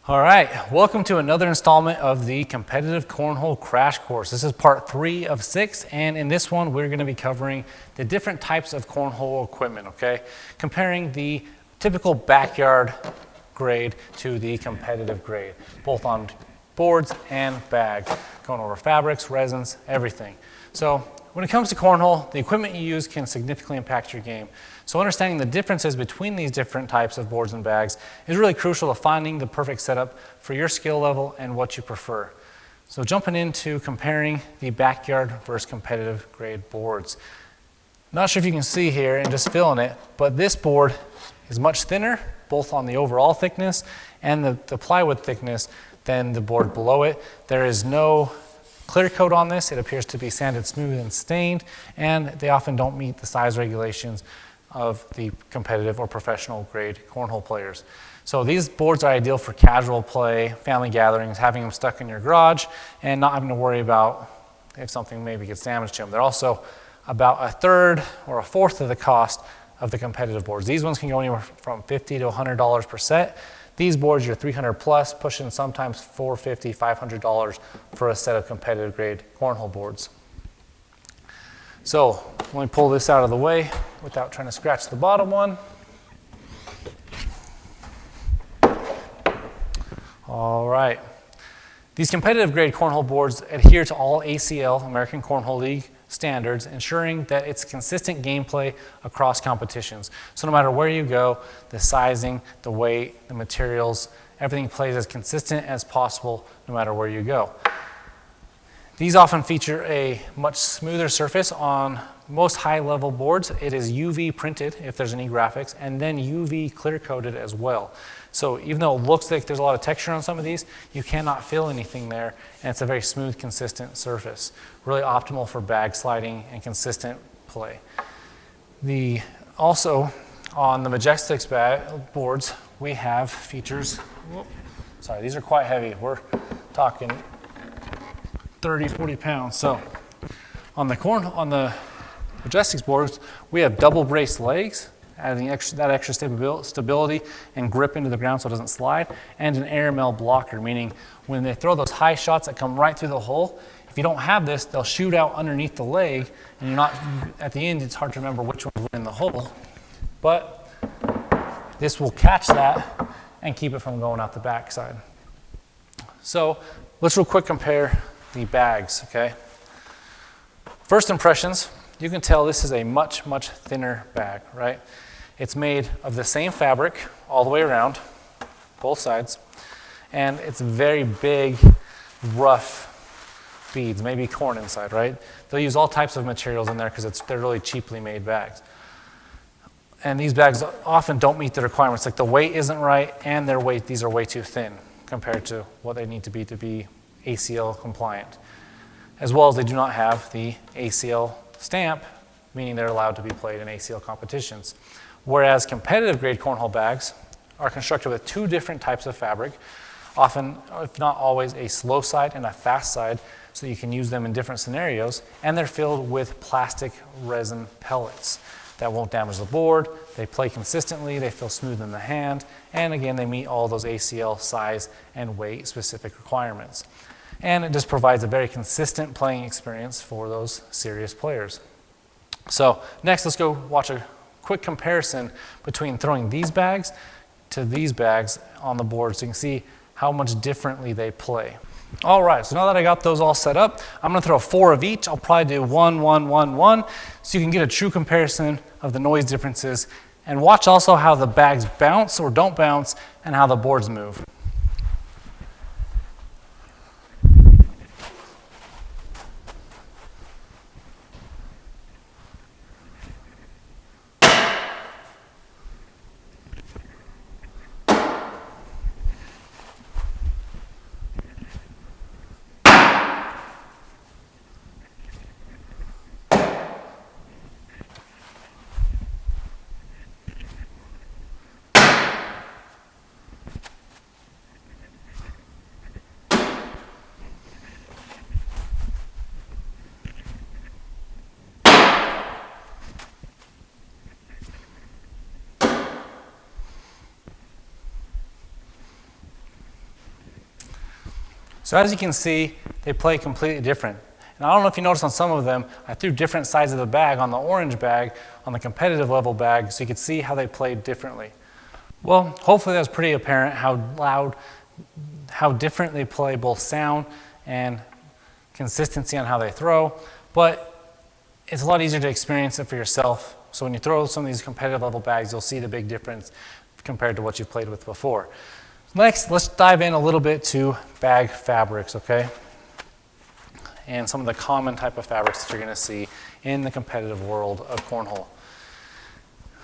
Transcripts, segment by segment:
All right, welcome to another installment of the Competitive Cornhole Crash Course. This is part 3 of 6, and in this one, we're gonna be covering the different types of cornhole equipment, okay? Comparing the typical backyard grade to the competitive grade, both on boards and bags, going over fabrics, resins, everything. So when it comes to cornhole, the equipment you use can significantly impact your game. So understanding the differences between these different types of boards and bags is really crucial to finding the perfect setup for your skill level and what you prefer. So jumping into comparing the backyard versus competitive grade boards. Not sure if you can see here and just feeling it, but this board is much thinner, both on the overall thickness and the plywood thickness than the board below it. There is no clear coat on this. It appears to be sanded smooth and stained, and they often don't meet the size regulations of the competitive or professional grade cornhole players. So these boards are ideal for casual play, family gatherings, having them stuck in your garage, and not having to worry about if something maybe gets damaged to them. They're also about a third or a fourth of the cost of the competitive boards. These ones can go anywhere from $50 to $100 per set. These boards are $300 plus, pushing sometimes $450, $500 for a set of competitive grade cornhole boards. So let me pull this out of the way without trying to scratch the bottom one. All right. These competitive grade cornhole boards adhere to all ACL, American Cornhole League, standards, ensuring that it's consistent gameplay across competitions. So no matter where you go, the sizing, the weight, the materials, everything plays as consistent as possible no matter where you go. These often feature a much smoother surface on most high-level boards. It is UV printed if there's any graphics, and then UV clear coated as well. So even though it looks like there's a lot of texture on some of these, you cannot feel anything there, and it's a very smooth, consistent surface. Really optimal for bag sliding and consistent play. Also, on the Myjestix boards, we have features. Sorry, these are quite heavy. We're talking 30, 40 pounds. So on the Myjestix boards, we have double braced legs, adding that extra stability and grip into the ground so it doesn't slide, and an air blocker, meaning when they throw those high shots that come right through the hole, if you don't have this, they'll shoot out underneath the leg, and you're not, at the end, it's hard to remember which one's in the hole, but this will catch that and keep it from going out the backside. So let's real quick compare the bags, okay? First impressions, you can tell this is a much, much thinner bag, right? It's made of the same fabric all the way around, both sides, and it's very big, rough beads, maybe corn inside, right? They'll use all types of materials in there because they're really cheaply made bags. And these bags often don't meet the requirements, like the weight isn't right, and these are way too thin compared to what they need to be ACL compliant, as well as they do not have the ACL stamp, meaning they're allowed to be played in ACL competitions. Whereas competitive grade cornhole bags are constructed with 2 different types of fabric, often, if not always, a slow side and a fast side, so you can use them in different scenarios, and they're filled with plastic resin pellets that won't damage the board. They play consistently, they feel smooth in the hand, and again, they meet all those ACL size and weight specific requirements. And it just provides a very consistent playing experience for those serious players. So next, let's go watch a quick comparison between throwing these bags to these bags on the board so you can see how much differently they play. All right, so now that I got those all set up, I'm gonna throw 4 of each. I'll probably do 1, 1, 1, 1, so you can get a true comparison of the noise differences, and watch also how the bags bounce or don't bounce and how the boards move. So as you can see, they play completely different. And I don't know if you noticed on some of them, I threw different sides of the bag on the orange bag, on the competitive level bag, so you could see how they played differently. Well, hopefully that was pretty apparent how different they play, both sound and consistency on how they throw. But it's a lot easier to experience it for yourself. So when you throw some of these competitive level bags, you'll see the big difference compared to what you've played with before. Next, let's dive in a little bit to bag fabrics, okay? And some of the common type of fabrics that you're going to see in the competitive world of cornhole.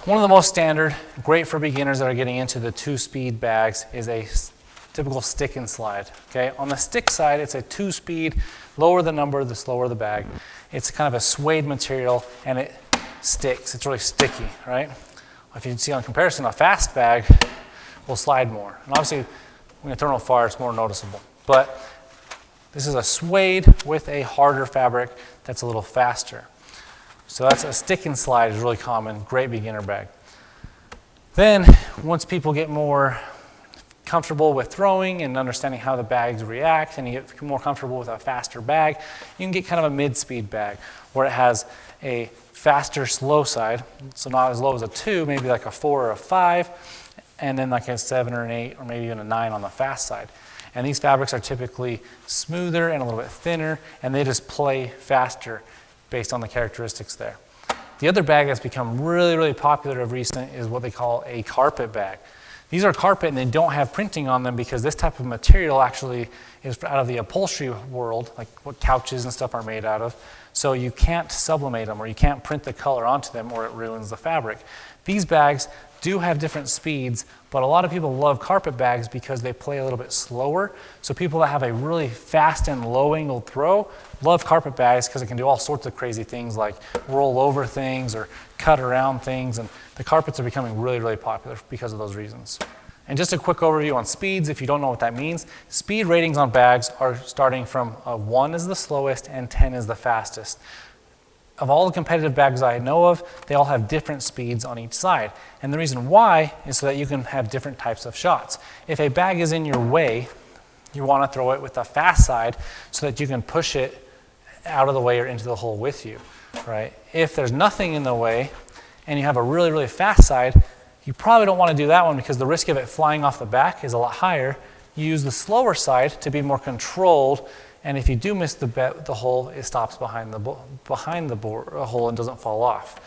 One of the most standard, great for beginners that are getting into the 2-speed bags, is a typical stick and slide. Okay, on the stick side, it's a 2-speed. Lower the number, the slower the bag. It's kind of a suede material, and it sticks. It's really sticky, right? If you see on comparison, a fast bag will slide more. And obviously, when you throw it far, it's more noticeable. But this is a suede with a harder fabric that's a little faster. So that's a stick and slide is really common, great beginner bag. Then once people get more comfortable with throwing and understanding how the bags react, and you get more comfortable with a faster bag, you can get kind of a mid-speed bag where it has a faster slow side, so not as low as a 2, maybe like a 4 or a 5, and then like a 7 or an 8 or maybe even a 9 on the fast side. And these fabrics are typically smoother and a little bit thinner, and they just play faster based on the characteristics there. The other bag that's become really, really popular of recent is what they call a carpet bag. These are carpet and they don't have printing on them because this type of material actually is out of the upholstery world, like what couches and stuff are made out of. So you can't sublimate them or you can't print the color onto them or it ruins the fabric. These bags do have different speeds, but a lot of people love carpet bags because they play a little bit slower. So people that have a really fast and low angle throw love carpet bags because it can do all sorts of crazy things like roll over things or cut around things, and the carpets are becoming really, really popular because of those reasons. And just a quick overview on speeds, if you don't know what that means, speed ratings on bags are starting from 1 is the slowest and 10 is the fastest. Of all the competitive bags I know of, they all have different speeds on each side. And the reason why is so that you can have different types of shots. If a bag is in your way, you want to throw it with the fast side so that you can push it out of the way or into the hole with you, right? If there's nothing in the way and you have a really, really fast side, you probably don't want to do that one because the risk of it flying off the back is a lot higher. You use the slower side to be more controlled, and if you do miss the hole, it stops behind the hole and doesn't fall off.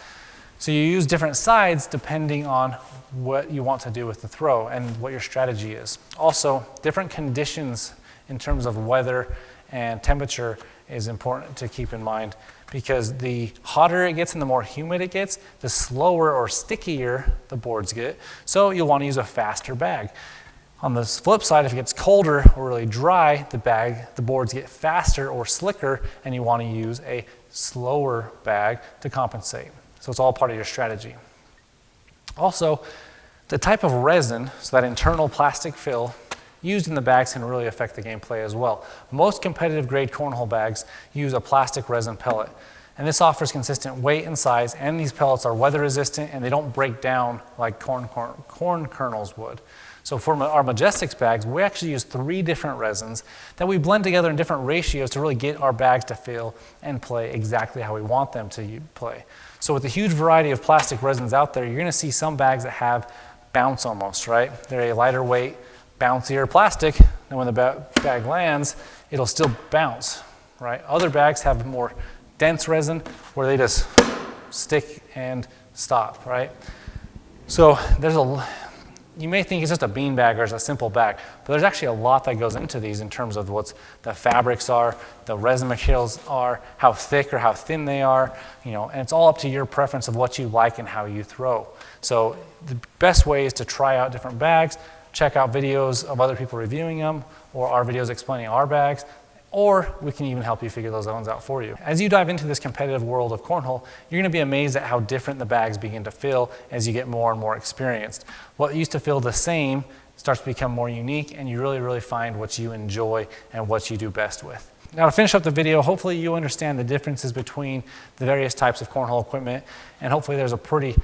So you use different sides depending on what you want to do with the throw and what your strategy is. Also, different conditions in terms of weather and temperature is important to keep in mind because the hotter it gets and the more humid it gets, the slower or stickier the boards get. So you'll want to use a faster bag. On the flip side, if it gets colder or really dry, the boards get faster or slicker, and you want to use a slower bag to compensate. So it's all part of your strategy. Also, the type of resin, so that internal plastic fill, used in the bags can really affect the gameplay as well. Most competitive grade cornhole bags use a plastic resin pellet, and this offers consistent weight and size, and these pellets are weather resistant and they don't break down like corn kernels would. So for our Myjestix bags, we actually use 3 different resins that we blend together in different ratios to really get our bags to feel and play exactly how we want them to play. So with the huge variety of plastic resins out there, you're going to see some bags that have bounce almost, right? They're a lighter weight, bouncier plastic, and when the bag lands, it'll still bounce, right? Other bags have more dense resin where they just stick and stop, right? So you may think it's just a bean bag or it's a simple bag, but there's actually a lot that goes into these in terms of what the fabrics are, the resin materials are, how thick or how thin they are, and it's all up to your preference of what you like and how you throw. So the best way is to try out different bags, check out videos of other people reviewing them, or our videos explaining our bags, or we can even help you figure those ones out for you. As you dive into this competitive world of cornhole, you're going to be amazed at how different the bags begin to feel as you get more and more experienced. What used to feel the same starts to become more unique, and you really, really find what you enjoy and what you do best with. Now to finish up the video, hopefully you understand the differences between the various types of cornhole equipment, and hopefully there's a pretty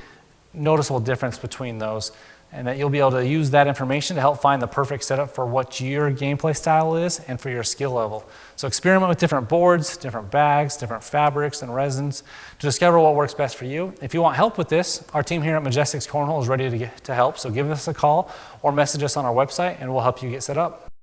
noticeable difference between those. and that you'll be able to use that information to help find the perfect setup for what your gameplay style is and for your skill level. So experiment with different boards, different bags, different fabrics and resins to discover what works best for you. If you want help with this, our team here at Myjestix Cornhole is ready to help, so give us a call or message us on our website and we'll help you get set up.